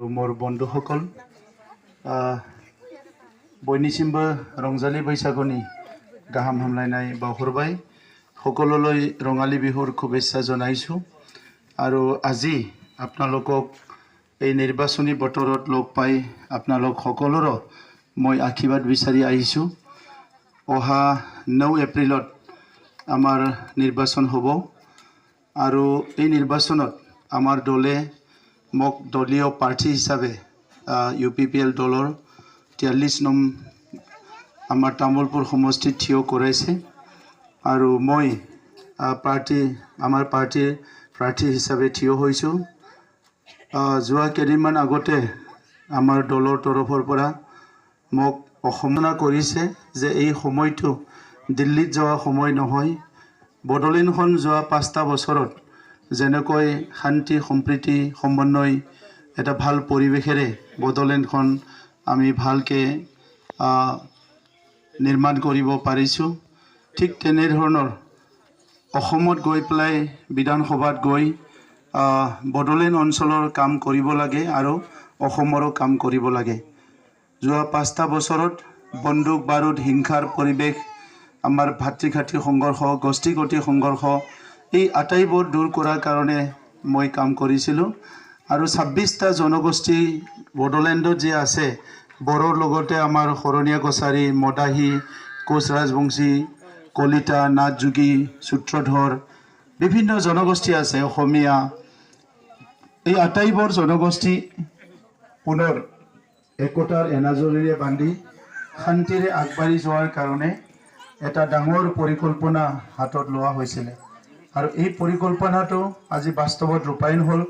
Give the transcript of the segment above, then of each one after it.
मोर बंधुসকল बयनिसिमबो रंजालि बैसागुनि गाहाम हामलायनाय बावहरबाय সকলোলৈ रंगाली बिहुर शुभेच्छा जनाइছো आरो আজি আপোনালোকক এই নিৰ্বাচনী বতৰত লগ পাই আপোনালোক সকলোৰ মই আশীৰ্বাদ বিচাৰি আহিছো অহা 9 এপ্ৰিলত আমাৰ নিৰ্বাচন হ'ব আৰু এই নিৰ্বাচনত আমাৰ দলে মোক দলীয় প্ৰাৰ্থী হিচাপে UPPL দলৰ 43 নং আমাৰ তামুলপুৰ সমষ্টিত থিয় কৰাইছে আৰু মই আমাৰ পাৰ্টিৰ প্ৰাৰ্থী হিচাপে থিয় হৈছো যোৱা কেইদিনমান আগতে আমাৰ দলৰ তৰফৰ পৰা মোক অসমনা কৰিছে যে এই সময়টো দিল্লীত যোৱা সময় নহয় বড়োলেণ্ডখন যোৱা 5টা বছৰত যেনেকৈ শান্তি সম্প্ৰীতি সমন্বয় এটা ভাল পৰিৱেশেৰে বড়োলেণ্ডখন আমি ভালকে নিৰ্মাণ কৰিব পাৰিছো ঠিক তেনে ধৰণৰ অসমত গৈ প্লাই বিধানসভাত গৈ বড়োলেণ্ড অঞ্চলৰ কাম কৰিব লাগে আৰু অসমৰো কাম কৰিব লাগে যোৱা 5টা বছৰত বন্দুক বাৰুদ হিংসাৰ পৰিৱেশ আমাৰ ভাতৃঘাতী সংঘৰ্ষ গোষ্ঠীগত সংঘৰ্ষ এই আটাইবোৰ দূৰ কৰাৰ কাৰণে মই কাম কৰিছিলো আৰু 26টা জনগোষ্ঠী বড়োলেণ্ডত যে আছে বড়োৰ লগতে আমাৰ হৰণীয়া কছাৰী মদাহী কোচ ৰাজবংশী কলিতা নাথযোগী সূত্ৰধৰ বিভিন্ন জনগোষ্ঠী আছে অসমীয়া এই আটাইবোৰ জনগোষ্ঠী পুনৰ একতাৰ এনাজৰীৰে বান্ধি শান্তিৰে আগবাঢ়ি যোৱাৰ কাৰণে এটা ডাঙৰ পৰিকল্পনা হাতত লোৱা হৈছিল আৰু এই পৰিকল্পনাটো আজি বাস্তৱত ৰূপায়ণ হ'ল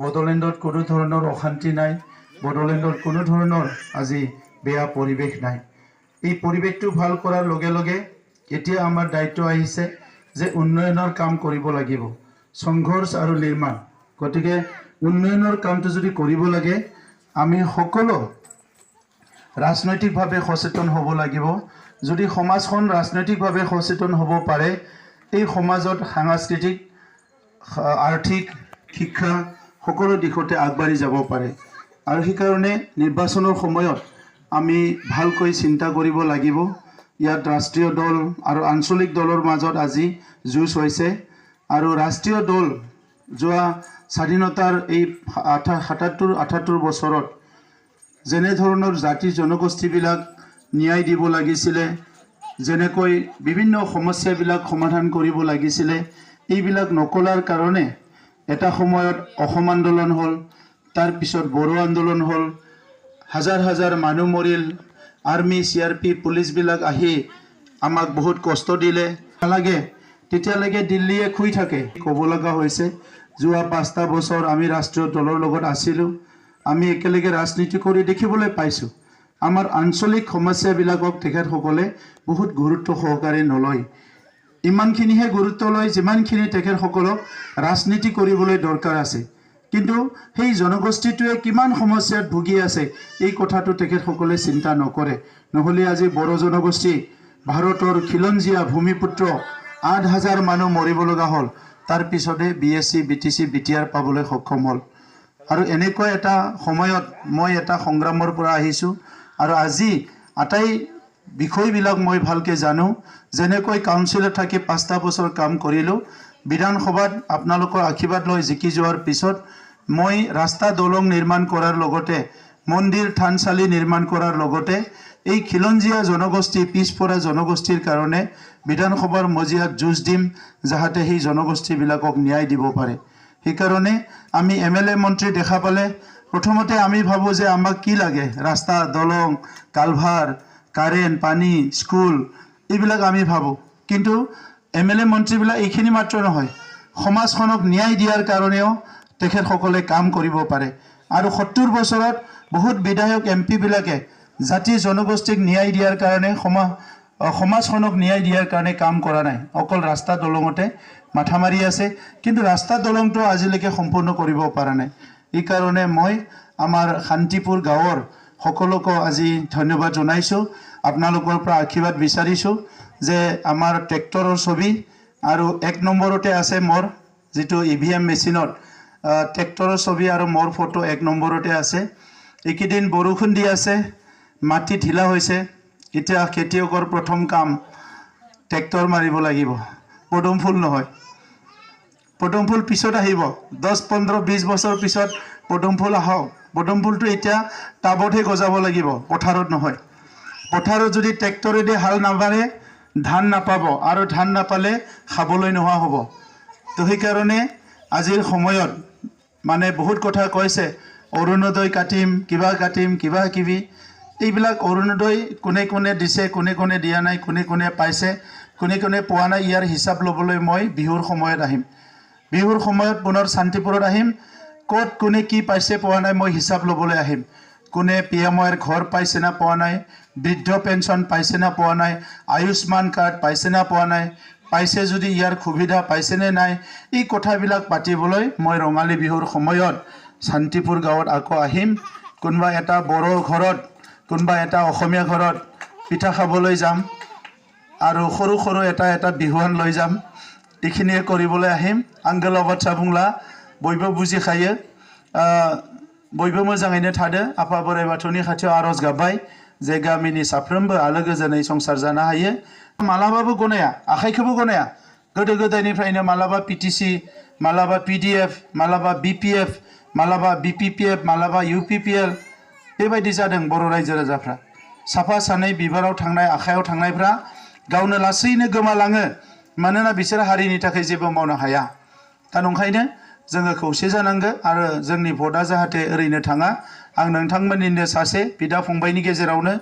বড়োলেণ্ডত কোনো ধৰণৰ অশান্তি নাই বড়োলেণ্ডত কোনো ধৰণৰ আজি বেয়া পৰিৱেশ নাই এই পৰিৱেশটো ভাল কৰাৰ লগে লগে এতিয়া আমাৰ দায়িত্ব আহিছে যে উন্নয়নৰ কাম কৰিব লাগিব সংঘৰ্ষ আৰু নিৰ্মাণ গতিকে উন্নয়নৰ কামটো যদি কৰিব লাগে আমি সকলো ৰাজনৈতিকভাৱে সচেতন হ'ব লাগিব যদি সমাজখন ৰাজনৈতিকভাৱে সচেতন হ'ব পাৰে এই সমাজত সাংস্কৃতিক আৰ্থিক শিক্ষা সকলো দিশতে আগবাঢ়ি যাব পাৰে আৰু সেই কাৰণে নিৰ্বাচনৰ সময়ত আমি ভালকৈ চিন্তা কৰিব লাগিব ইয়াত ৰাষ্ট্ৰীয় দল আৰু আঞ্চলিক দলৰ মাজত আজি যুঁজ হৈছে আৰু ৰাষ্ট্ৰীয় দল যোৱা স্বাধীনতাৰ এই 77 বছৰত যেনে ধৰণৰ জাতি জনগোষ্ঠীবিলাক ন্যায় দিব লাগিছিল যেনেকৈ বিভিন্ন সমস্যাবিলাক সমাধান কৰিব লাগিছিল এইবিলাক নকলাৰ কাৰণে এটা সময়ত অসম আন্দোলন হ'ল তাৰ পিছত বড়ো আন্দোলন হ'ল হাজাৰ হাজাৰ মানুহ মৰিল আৰ্মি CRP পুলিশ বিলাক আহি আমাক বহুত কষ্ট দিলে লাগে তেতিয়ালৈকে দিল্লীয়ে খুই থাকে ক'ব লগা হৈছে যোৱা 5টা বছৰ আমি ৰাষ্ট্ৰীয় দলৰ লগত আছিলো আমি একেলগে ৰাজনীতি কৰি দেখিবলৈ পাইছো আমাৰ আঞ্চলিক সমস্যাবিলাকক তেখেতসকলে বহুত গুৰুত্ব সহকাৰে নলয় ইমানখিনিহে গুৰুত্ব লয় যিমানখিনি তেখেতসকলক ৰাজনীতি কৰিবলৈ দৰকাৰ আছে কিন্তু সেই জনগোষ্ঠীটোৱে কিমান সমস্যাত ভুগি আছে এই কথাটো তেখেতসকলে চিন্তা নকৰে নহলে আজি বড়ো জনগোষ্ঠী ভাৰতৰ খিলঞ্জীয়া ভূমিপুত্ৰ 8000 মানুহ মৰিব লগা হ'ল তাৰ পিছতে BSc BTC BTR পাবলৈ সক্ষম হ'ল আৰু এনেকৈ এটা সময়ত মই এটা সংগ্ৰামৰ পৰা আহিছো আৰু আজি আটাই বিষয়বিলাক মই ভালকে জানো যেনেকৈ কাউন্সিলত থাকি 5টা বছৰ কাম কৰিলো বিধানসভাত আপোনালোকৰ আশীৰ্বাদ লৈ জিকি যোৱাৰ পিছত মই ৰাস্তা দলং নিৰ্মাণ কৰাৰ লগতে মন্দিৰ থানচালি নিৰ্মাণ কৰাৰ লগতে এই খিলঞ্জীয়া জনগোষ্ঠী পিছপৰা জনগোষ্ঠীৰ কাৰণে বিধানসভাৰ মজিয়াত যুঁজ দিম যাহাতে সেই জনগোষ্ঠীবিলাকক ন্যায় দিব পাৰে সেই কাৰণে আমি MLA মন্ত্ৰী দেখা পালে প্ৰথমতে আমি ভাবোঁ যে আমাক কি লাগে, ৰাস্তা, দলং, কালভাৰ, কাৰেণ্ট, পানী, স্কুল, এইবিলাক আমি ভাবোঁ। কিন্তু MLA মন্ত্ৰীবিলাক এইখিনি মাত্ৰ নহয়, সমাজখনক ন্যায় দিয়াৰ কাৰণেও তেখেতসকলে কাম কৰিব পাৰে। আৰু 70 বছৰত বহুত বিধায়ক MP বিলাকে জাতি জনগোষ্ঠীক ন্যায় দিয়াৰ কাৰণে সমাজখনক ন্যায় দিয়াৰ কাৰণে কাম কৰা নাই, অকল ৰাস্তা দলঙতে মাথা মাৰি আছে। কিন্তু ৰাস্তা দলংটো আজিলৈকে সম্পূৰ্ণ কৰিব পৰা নাই। এই কাৰণে মই আমাৰ শান্তিপুৰ গাঁৱৰ সকলোকে আজি ধন্যবাদ জনাইছোঁ, আপোনালোকৰ পৰা আশীৰ্বাদ বিচাৰিছোঁ যে আমাৰ ট্ৰেক্টৰৰ ছবি আৰু 1 নম্বৰতে আছে মোৰ যিটো EVM মেচিনত ট্ৰেক্টৰৰ ছবি আৰু মোৰ ফটো 1 নম্বৰতে আছে। এইকেইদিন বৰষুণ দি আছে, মাটি ঢিলা হৈছে, এতিয়া খেতিয়কৰ প্ৰথম কাম ট্ৰেক্টৰ মাৰিব লাগিব, পদুম ফুল নহয়। পদুম ফুল পিছত আহিব, 10, 15, 20 বছৰ পিছত পদুম ফুল আহক। পদুম ফুলটো এতিয়া টাবতহে গজাব লাগিব, পথাৰত নহয়। পথাৰত যদি ট্ৰেক্টৰেদি হাল নামাৰে ধান নাপাব, আৰু ধান নাপালে খাবলৈ নোহোৱা হ'ব। তো সেইকাৰণে আজিৰ সময়ত মানে বহুত কথা কৈছে, অৰুণোদয় কাটিম, কিবা কিবি। এইবিলাক অৰুণোদয় কোনে কোনে দিছে, কোনে কোনে দিয়া নাই, কোনে কোনে পাইছে, কোনে কোনে পোৱা নাই, ইয়াৰ হিচাপ ল'বলৈ মই বিহুৰ সময়ত আহিম। বিহুৰ সময়ত পুনৰ শান্তিপুৰত আহিম। ক'ত কোনে কি পাইছে পোৱা নাই মই হিচাপ ল'বলৈ আহিম। কোনে PMOৰ ঘৰ পাইছে না পোৱা নাই, বৃদ্ধ পেঞ্চন পাইছে না পোৱা নাই, আয়ুষ্মান কাৰ্ড পাইছে না পোৱা নাই, পাইছে যদি ইয়াৰ সুবিধা পাইছেনে নাই, এই কথাবিলাক পাতিবলৈ মই ৰঙালী বিহুৰ সময়ত শান্তিপুৰ গাঁৱত আকৌ আহিম। কোনোবা এটা বড়ো ঘৰত, কোনোবা এটা অসমীয়া ঘৰত পিঠা খাবলৈ যাম, আৰু সৰু সৰু এটা বিহুৱান লৈ যাম। এইখিনিয়ে কৰিবলৈ আহিম। आंगोलाव बाथ्रा बुंला, बयबो बुजिखायो। बयबो मोजाङैनो थादो। आफा बोराइ बाथौनि खाथियाव आर'ज गाबबाय जे गामिनि साफ्रोमबो आलो गोजोनै संसार जानो हायो। मालाबाबो गनाया, आखाइखौबो गनाया। गोदो गोदायनिफ्रायनो मालाबा PTC, मालाबा PDF, मालाबा BPF, मालाबा BPPF, मालाबा UPPL बेबायदि जादों बर' रायजो राजाफ्रा। साफा सानै बिबाराव थांनाय, आखायाव थांनायफ्रा गावनो लासैनो गोमालाङो, मानोना बिसोर हारिनि थाखाय जेबो मावनो हाया। दा नंखायनो जोङो खौसे जानांगो आरो जोंनि भटआ जाहाथे ओरैनो थाङा। आं नोंथांमोननिनो सासे बिदा फंबायनि गेजेरावनो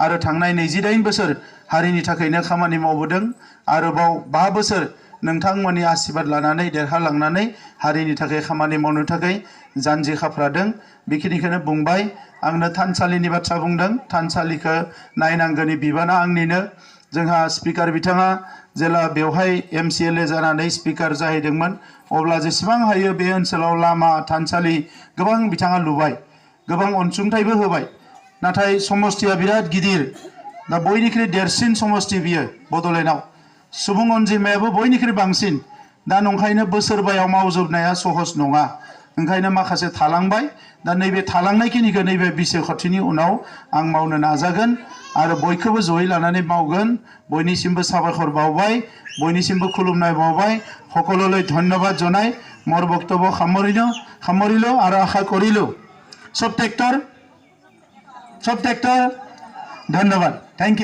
आरो थांनाय 29 बोसोर हारिनि थाखायनो खामानि मावबोदों। आरोबाव 5 बोसोर नोंथांमोननि आशीर्बाद लानानै देरहालांनानै हारिनि थाखाय खामानि मावनो थाखाय जानजि खाफ्रादों। बेखिनिखौनो बुंबाय। आंनो थानसालिनि बाथ्रा बुंदों, थानसालिखौ नायनांगौनि बिबाना आंनिनो। जोंहा स्पिकार बिथाङा जेला बेवहाय MCLA जानानै स्पिकार जाहैदोंमोन, अब्ला जेसेबां हायो बे ओनसोलाव लामा, थानसालि गोबां बिथाङा लुबाय, गोबां अनसुंथाइबो होबाय। नाथाय समष्टिया बिराद गिदिर, दा बयनिख्रुइ देरसिन समष्टि बियो बड'लेण्डआव, सुबुं अनजिमायाबो बयनिख्रुइ बांसिन। दा नंखायनो बोसोरबायाव मावजोबनाया सहज नङा, ओंखायनो माखासे थालांबाय। दा नैबे थालांनायखिनिखौ नैबे बिसायख'थिनि उनाव आं मावनो नाजागोन आरो बयखौबो जयै लानानै मावगोन। बयनिसिमबो साबायखर बावबाय, बयनिसिमबो खुलुमनाय बावबाय। সকলোলৈ ধন্যবাদ জনাই মোৰ বক্তব্য সামৰিলো আৰু আশা কৰিলো সব ট্ৰেক্টৰ ধন্যবাদ। Thank U.